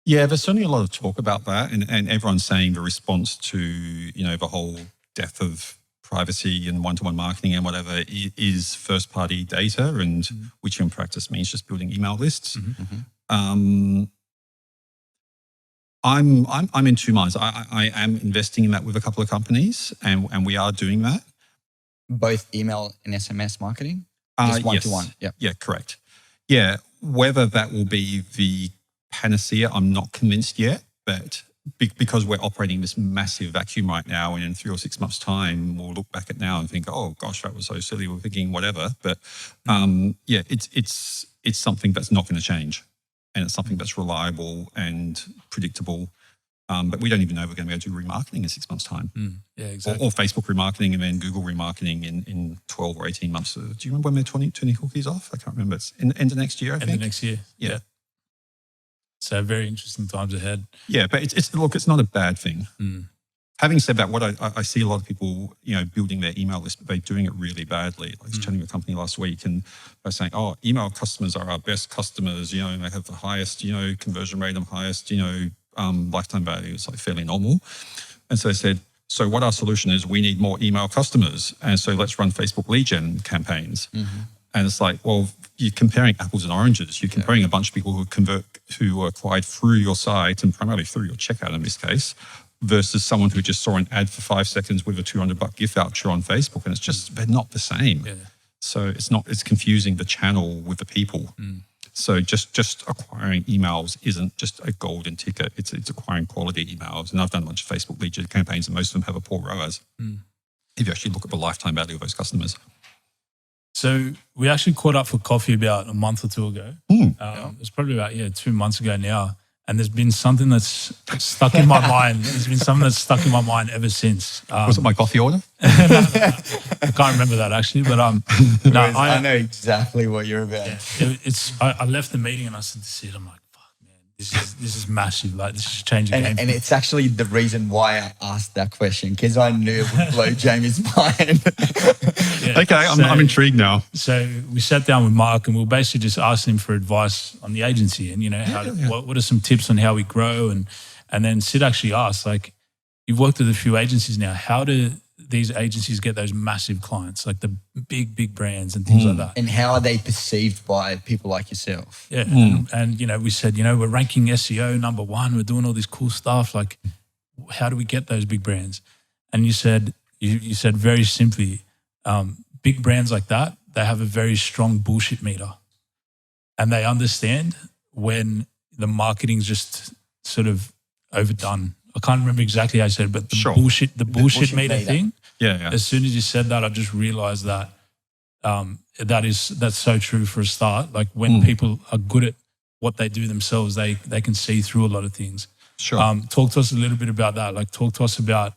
Yeah, there's certainly a lot of talk about that, and everyone's saying the response to the whole death of privacy and one-to-one marketing and whatever is first-party data, and which in practice means just building email lists. I'm in two minds. I am investing in that with a couple of companies, and we are doing that.
Both email and SMS marketing, just one-to-one.
Yes. Yeah, correct. Yeah, whether that will be the panacea, I'm not convinced yet, but because we're operating this massive vacuum right now, and in 3 or 6 months' time, we'll look back at now and think, oh gosh, that was so silly, we're thinking whatever. But it's something that's not going to change, and it's something that's reliable and predictable. But we don't even know we're going to be able to do remarketing in 6 months' time.
Yeah, exactly.
Or Facebook remarketing and then Google remarketing in 12 or 18 months. Do you remember when they're turning cookies off? I can't remember. It's end of next year, I think.
End of next year. Yeah. So very interesting times ahead.
Yeah, but it's not a bad thing. Having said that, what I see a lot of people, building their email list, but they're doing it really badly. I was chatting with a company last week, and they're saying, "Oh, email customers are our best customers. And they have the highest, conversion rate and highest, lifetime value." It's like fairly normal. And so they said, "So what our solution is, we need more email customers, and so let's run Facebook lead gen campaigns." And it's like, well, you're comparing apples and oranges. You're comparing a bunch of people who acquired through your site and primarily through your checkout in this case, versus someone who just saw an ad for 5 seconds with a $200 gift voucher on Facebook, and they're not the same. Yeah. So it's confusing the channel with the people. So just acquiring emails isn't just a golden ticket. It's acquiring quality emails. And I've done a bunch of Facebook lead gen campaigns, and most of them have a poor ROAS. If you actually look at the lifetime value of those customers.
So we actually caught up for coffee about a month or two ago. It's probably about 2 months ago now. And there's been something that's stuck in my mind. There's been something that's stuck in my mind ever since.
Was it my coffee order?
No. I can't remember that actually, but
I know exactly what you're about.
Yeah, I left the meeting and I said to Sid, I'm like, fuck man, this is massissive. Like this is changing game.
And it's actually the reason why I asked that question, because I knew it would blow Jamie's mind.
Okay, I'm intrigued now.
So we sat down with Mark and we basically just asked him for advice on the agency and, what are some tips on how we grow? And then Sid actually asked, like, you've worked with a few agencies now. How do these agencies get those massive clients, like the big brands and things like that?
And how are they perceived by people like yourself?
Yeah. And we said, we're ranking SEO #1. We're doing all this cool stuff. Like, how do we get those big brands? And you said very simply, big brands like that, they have a very strong bullshit meter, and they understand when the marketing's just sort of overdone. I can't remember exactly how I said it, but the bullshit meter thing.
Yeah.
As soon as you said that, I just realized that that's so true for a start. Like when people are good at what they do themselves, they can see through a lot of things.
Sure.
Talk to us a little bit about that. Like talk to us about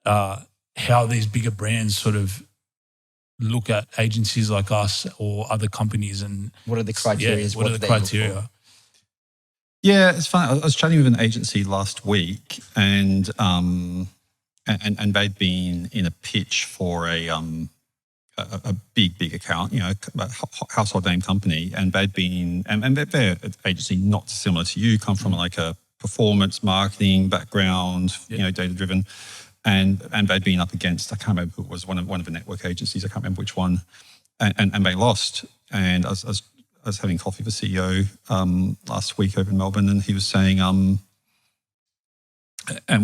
how these bigger brands sort of look at agencies like us or other companies, and
what are the criteria?
What are the criteria?
Yeah, it's funny. I was chatting with an agency last week, and they'd been in a pitch for a big account, a household name company, and they'd been and their agency, not dissimilar to you, come from like a performance marketing background, data driven. And they'd been up against, I can't remember who it was, one of the network agencies, I can't remember which one, and they lost. And I was was having coffee with the CEO last week over in Melbourne, and he was saying, and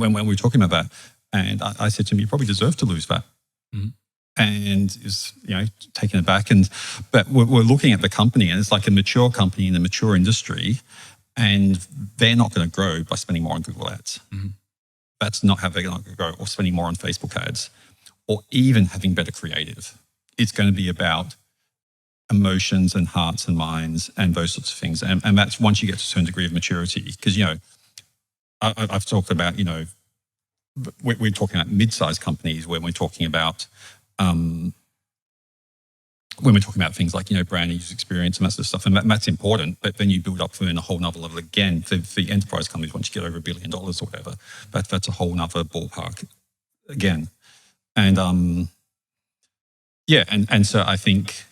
when we were talking about that, and I said to him, you probably deserve to lose that. And he was, taken aback. But we're looking at the company, and it's like a mature company in a mature industry, and they're not going to grow by spending more on Google Ads. That's not how they're going to grow, or spending more on Facebook ads, or even having better creative. It's going to be about emotions and hearts and minds and those sorts of things. And that's once you get to a certain degree of maturity. Because, I've talked about, we're talking about mid-sized companies when we're talking about things like, brand user experience and that sort of stuff. And that's important. But then you build up in a whole nother level again. For the enterprise companies, once you get over $1 billion or whatever, that's a whole nother ballpark again. And and so I think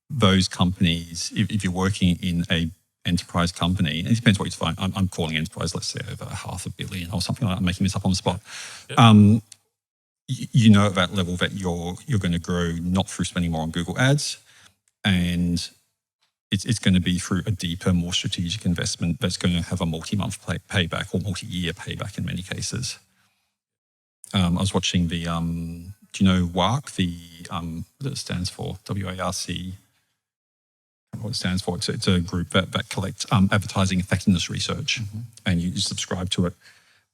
those companies, if you're working in a enterprise company, and it depends what you define. I'm calling enterprise, let's say over $500 million or something like that. I'm making this up on the spot. Yep. At that level that you're going to grow not through spending more on Google Ads, and it's going to be through a deeper, more strategic investment that's going to have a multi-month payback or multi-year payback in many cases. I was watching the, do you know WARC? What it stands for? WARC. What it stands for? It's a group that collects advertising effectiveness research, and you subscribe to it.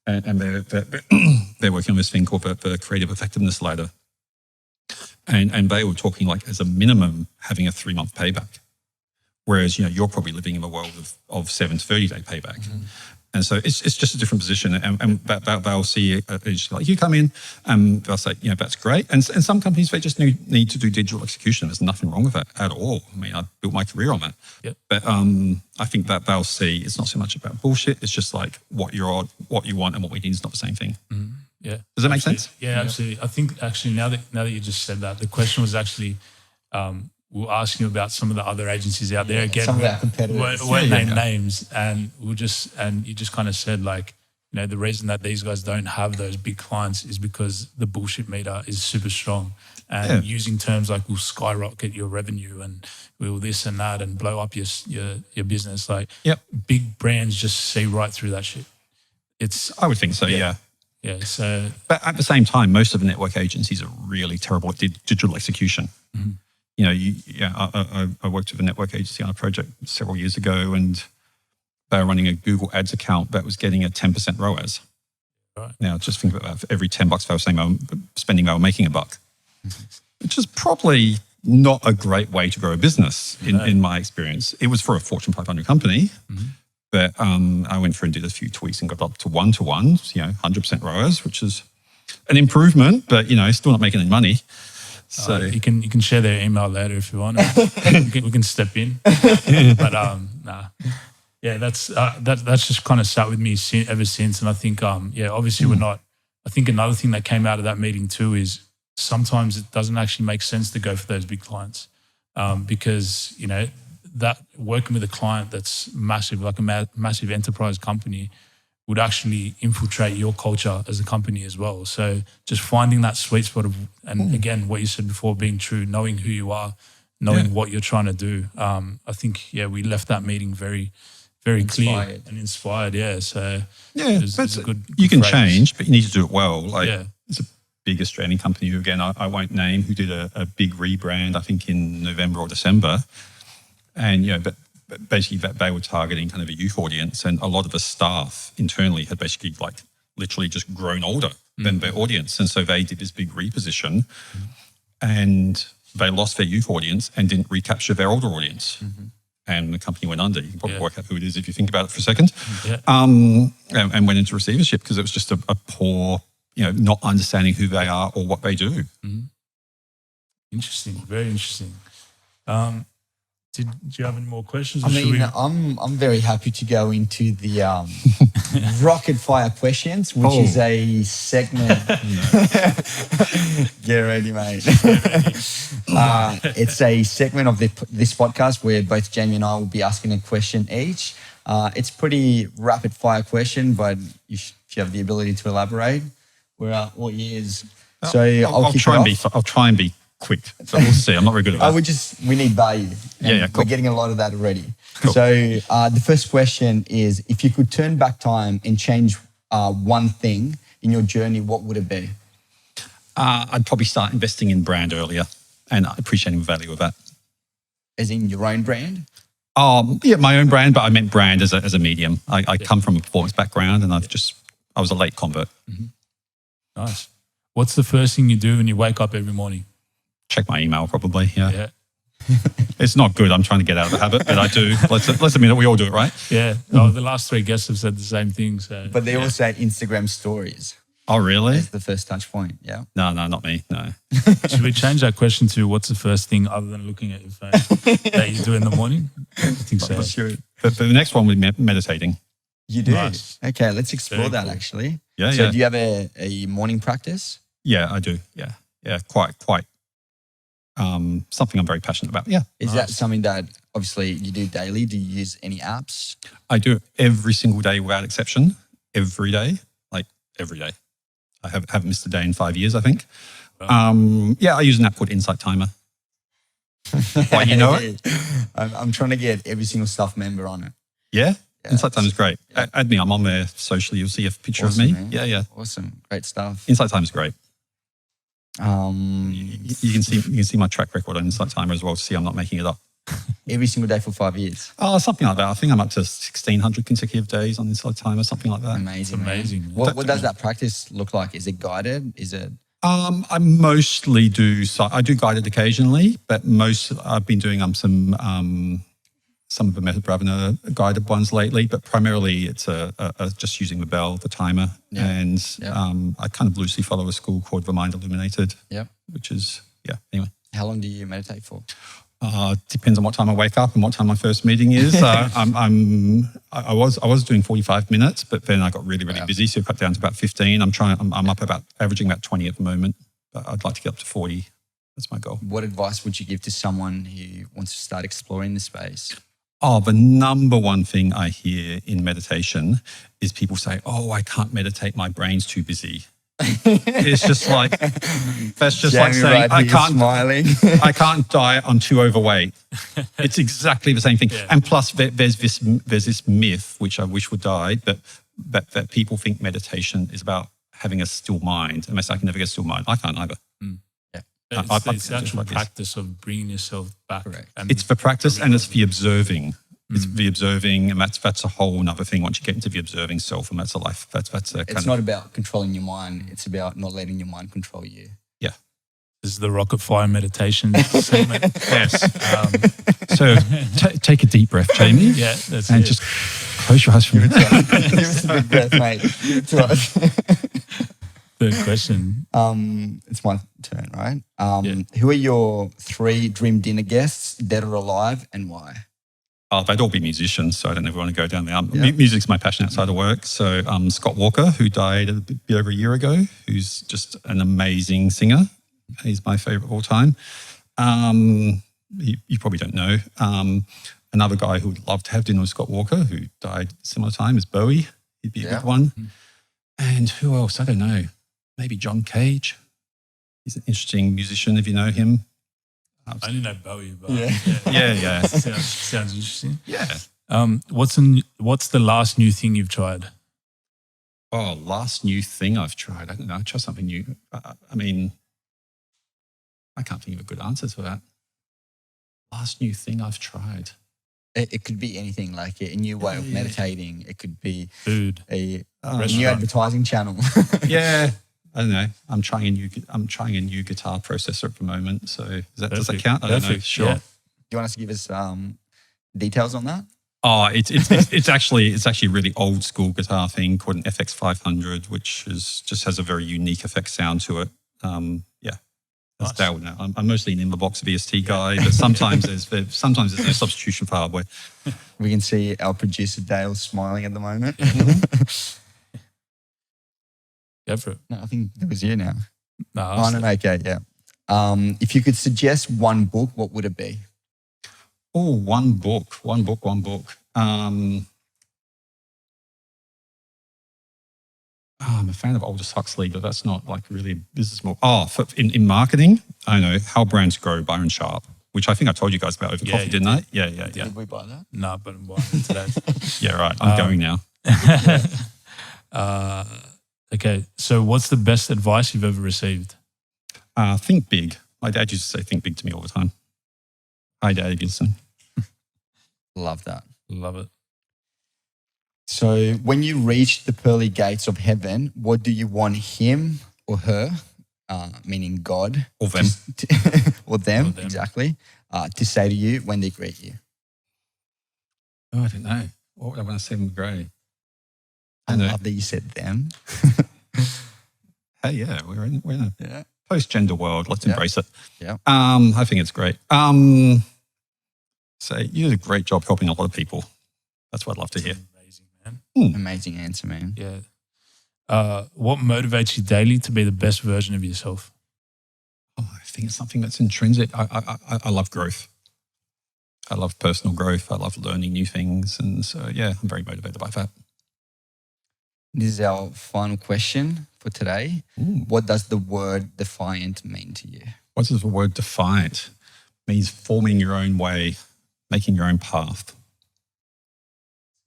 And they're working on this thing called the creative effectiveness ladder. And they were talking like as a minimum having a 3-month payback, whereas you're probably living in a world of 7 to 30-day payback. And so it's just a different position, and they'll see like you come in, and they'll say, that's great. And some companies, they just need to do digital execution. There's nothing wrong with that at all. I mean, I built my career on that. Yep. But I think that they'll see it's not so much about bullshit. It's just like what you want and what we need is not the same thing.
Yeah.
Does that make sense?
Yeah, absolutely. I think actually now that you just said that, the question was actually, we'll ask you about some of the other agencies out there. Again,
some of our competitors.
Won't name names, and you just kind of said like, the reason that these guys don't have those big clients is because the bullshit meter is super strong, and using terms like will skyrocket your revenue and will this and that and blow up your business. Like, big brands just see right through that shit. I
would think so. Yeah.
Yeah. So,
but at the same time, most of the network agencies are really terrible at digital execution. I worked with a network agency on a project several years ago, and they were running a Google Ads account that was getting a 10% ROAS. Right. Now, just think about that. For every $10 they were spending, they were making $1, which is probably not a great way to grow a business in my experience. It was for a Fortune 500 company, but I went through and did a few tweaks and got up to 1-to-1, 100% ROAS, which is an improvement, but still not making any money. So
you can share their email later if you want. we can step in. But nah, yeah, that's just kind of sat with me ever since. And I think obviously we're not. I think another thing that came out of that meeting too is sometimes it doesn't actually make sense to go for those big clients because that working with a client that's massive, like a massive enterprise company, would actually infiltrate your culture as a company as well. So just finding that sweet spot of, and again, what you said before, being true, knowing who you are, knowing what you're trying to do. I think, we left that meeting very, very clear and inspired. Yeah. So it's a good
you can phrase. Change, but you need to do it well. It's a big Australian company who, again, I won't name, who did a big rebrand, I think in November or December. And, but basically that they were targeting kind of a youth audience, and a lot of the staff internally had basically literally just grown older than their audience. And so they did this big reposition and they lost their youth audience and didn't recapture their older audience. And the company went under. You can probably work out who it is if you think about it for a second. And went into receivership because it was just a poor, not understanding who they are or what they do.
Interesting. Very interesting. Do you have any more questions?
I'm very happy to go into the rocket fire questions, which is a segment. Get ready, mate. It's a segment of this podcast where both Jamie and I will be asking a question each. It's pretty rapid fire question, but if you have the ability to elaborate, we're all ears. So I'll
try and be quick. So we'll see. I'm not very good at that.
We need value.
Yeah, cool.
We're getting a lot of that already.
Cool.
So the first question is, if you could turn back time and change one thing in your journey, what would it be?
I'd probably start investing in brand earlier and appreciating the value of that.
As in your own brand?
Yeah, my own brand, but I meant brand as a medium. I come from a performance background, and I was a late convert.
Mm-hmm. Nice. What's the first thing you do when you wake up every morning?
Check my email, probably. Yeah. It's not good. I'm trying to get out of the habit, but I do. Let's admit it. We all do it, right?
Yeah. Oh, the last 3 guests have said the same thing. So,
but they all say Instagram stories.
Oh, really?
That's the first touch point. Yeah.
No, not me. No.
Should we change that question to what's the first thing other than looking at your phone that you do in the morning? I think so.
Sure.
But the next one would be meditating.
You do?
Nice.
Okay, let's explore that actually.
Yeah,
so do you have a morning practice?
Yeah, I do. Yeah, quite. Something I'm very passionate about. Yeah.
Is that something that obviously you do daily? Do you use any apps?
I do it every single day without exception. Every day, like every day. I haven't missed a day in 5 years, I think.
Wow.
Yeah, I use an app called Insight Timer. Why, you know it?
I'm trying to get every single staff member on it.
Yeah? Insight Timer is great. Yeah. Add me. I'm on there socially. You'll see a picture of me.
Man.
Yeah.
Awesome. Great stuff.
Insight Timer is great.
You
You can see my track record on Insight Timer as well to see I'm not making it up.
Every single day for 5 years.
Oh, something like that. I think I'm up to 1,600 consecutive days on Insight Timer, something like that.
Amazing.
Amazing.
What does that practice look like? Is it guided? Is it?
I mostly do. So I do guided occasionally, but I've been doing some of the Method Bravina guided ones lately. But primarily, it's just using the bell, the timer, and I kind of loosely follow a school called The Mind Illuminated.
Yeah.
Which is Anyway,
How long do you meditate for?
Depends on what time I wake up and what time my first meeting is. I was doing 45 minutes, but then I got really busy, so I cut down to about 15. I'm up averaging about 20 at the moment, but I'd like to get up to 40. That's my goal.
What advice would you give to someone who wants to start exploring the space?
Oh, the number one thing I hear in meditation is people say, "Oh, I can't meditate. My brain's too busy." It's just like that's just like saying I can't diet. I'm too overweight. It's exactly the same thing. Yeah. And plus, there's this myth which I wish would die, but that people think meditation is about having a still mind. Unless I can never get a still mind, I can't either.
It's the actual practice of bringing yourself back.
It's the practice and it's the observing. It's the observing, and that's a whole other thing. Once you get into the observing self, and that's a life. It's
not about controlling your mind. It's about not letting your mind control you.
Yeah.
This is the rocket fire meditation segment.
Yes. So take a deep breath, Jamie.
Yeah, that's
and
it.
Just close your eyes for a minute.
Give us a big breath, mate. Give it to us.
Third question.
It's my turn, right? Who are your 3 dream dinner guests, dead or alive, and why?
Oh, they'd all be musicians, so I don't ever want to go down there. Music's my passion outside of work. So Scott Walker, who died a bit over a year ago, who's just an amazing singer. He's my favourite of all time. You probably don't know. Another guy who would love to have dinner with Scott Walker, who died similar time, is Bowie. He'd be a good one. And who else? I don't know. Maybe John Cage. He's an interesting musician if you know him.
I only know Bowie, but
yeah.
Sounds interesting.
Yeah.
What's the last new thing you've tried?
Oh, last new thing I've tried. I don't know. I tried something new. I mean, I can't think of a good answer to that. Last new thing I've tried.
It could be anything, like a new way of meditating. It could be
food,
a new advertising channel.
Yeah. I don't know. I'm trying a new guitar processor at the moment. So does that count? I don't know. Sure.
Yeah. Do you want us to give us details on that?
Oh, it's actually a really old school guitar thing called an FX 500, which just has a very unique effect sound to it. That's nice. Now. I'm mostly an in the box VST guy, but sometimes there's no substitution for hardware.
We can see our producer Dale smiling at the moment.
Go for it.
No, I think it was you now.
No,
okay, yeah. If you could suggest one book, what would it be?
Oh, one book. I'm a fan of Aldous Huxley, but that's not like really business more. In marketing, I know How Brands Grow, Byron Sharp, which I think I told you guys about over coffee, didn't I? Yeah.
Did we buy that?
No, but I'm buying it today.
Yeah, right. I'm going now.
Okay, so what's the best advice you've ever received?
Think big. My dad used to say think big to me all the time. Hi, Dad Gibson.
Love that.
Love it.
So when you reach the pearly gates of heaven, what do you want him or her, meaning God,
Or them.
or them,
Or them.
exactly, to say to you when they greet you?
Oh, I don't know. What would I want to say them grey?
I
know.
love that you said them.
Hey, yeah, we're in a
Yeah.
post-gender world. Let's embrace it.
Yeah.
I think it's great. So you did a great job helping a lot of people. That's what I'd love to hear.
Amazing, man.
Amazing answer, man.
Yeah. What motivates you daily to be the best version of yourself?
Oh, I think it's something that's intrinsic. I love growth. I love personal growth. I love learning new things. And so, yeah, I'm very motivated by that.
This is our final question for today. What does the word defiant mean to you?
What does the word defiant? It means forming your own way, making your own path.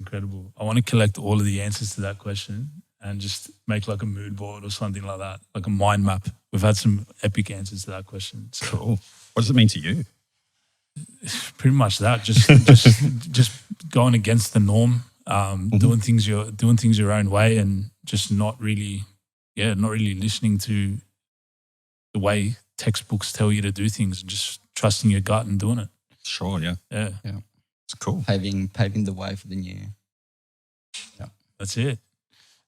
Incredible. I want to collect all of the answers to that question and just make like a mood board or something like that, like a mind map. We've had some epic answers to that question. So
Cool. What does it mean to you?
pretty much that. Just going against the norm, doing things your own way, and just not really listening to the way textbooks tell you to do things, and just trusting your gut and doing it.
Sure, yeah.
Yeah.
It's cool.
Paving the way for the new. Yeah.
That's it.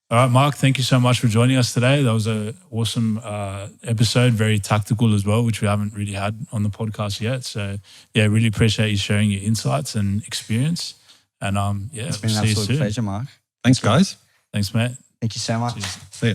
All right, Mark, thank you so much for joining us today. That was an awesome episode, very tactical as well, which we haven't really had on the podcast yet. So, yeah, really appreciate you sharing your insights and experience. And,
It's been
we'll
an
see you
absolute
soon.
pleasure, Mark.
Thanks, guys.
Thanks, mate.
Thank you so much.
Cheers.
See ya.